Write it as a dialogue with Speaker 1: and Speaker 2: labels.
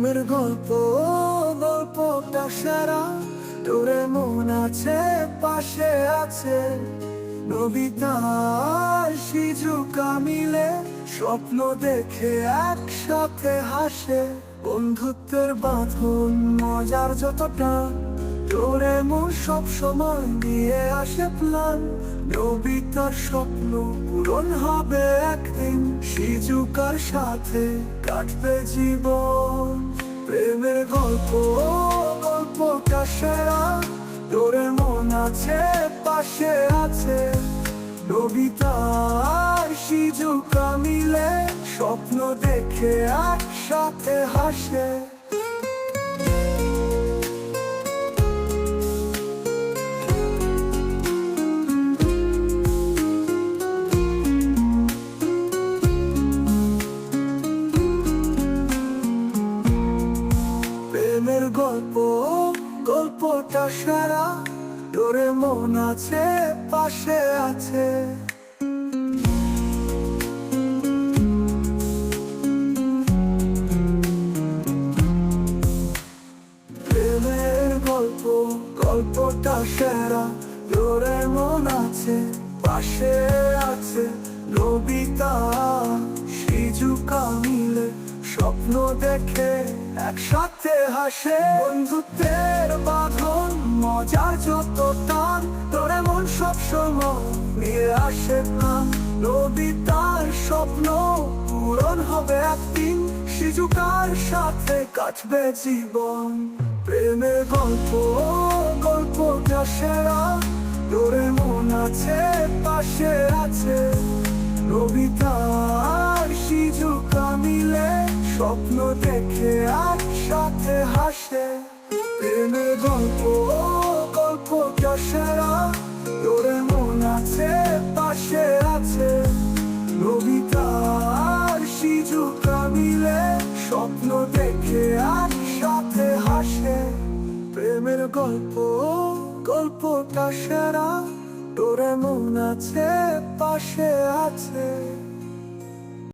Speaker 1: প্রেমের গল্প, গল্পটা সেরা। ডোরেমন আছে, পাশে আছে নোবিতা আর শিজুকা মিলে স্বপ্ন দেখে একসাথে হাসে। বন্ধুত্বের বাঁধন মজার যতটা, ডোরেমন সব সময় নিয়ে আসে প্ল্যান। নোবিতার স্বপ্ন পূরণ হবে একদিন, শিজুকার সাথে কাটবে জীবন। প্রেমের গল্প, গল্পটা সেরা। ডোরেমন আছে, পাশে আছে নোবিতা আর শিজুকা মিলে স্বপ্ন দেখে একসাথে হাসে। প্রেমের গল্প, গল্পটা সেরা। ডোরেমন আছে, পাশে আছে। প্রেমের গল্প, গল্পটা সেরা। ডোরেমন আছে, পাশে আছে নোবিতা শিজুকা মিলে স্বপ্ন দেখে একসাথে হাসে। বন্ধুত্বের বাঁধন মজার যত টান, ডোরেমন সবসময় নিয়ে আসে প্ল্যান। নোবিতার স্বপ্ন পূরণ হবে একদিন, শিজুকার সাথে কাটবে জীবন। প্রেমের গল্প, গল্পটা সেরা। ডোরেমন আছে, পাশে আছে নোবিতা আর শিজুকা মিলে স্বপ্ন দেখে একসাথে হাসে। প্রেমের গল্প, গল্পটা সেরা। ডোরেমন আছে, পাশে আছে নোবিতা আর শিজুকা মিলে স্বপ্ন দেখে একসাথে হাসে। প্রেমের গল্প, গল্পটা সেরা। ডোরেমন আছে, পাশে আছে।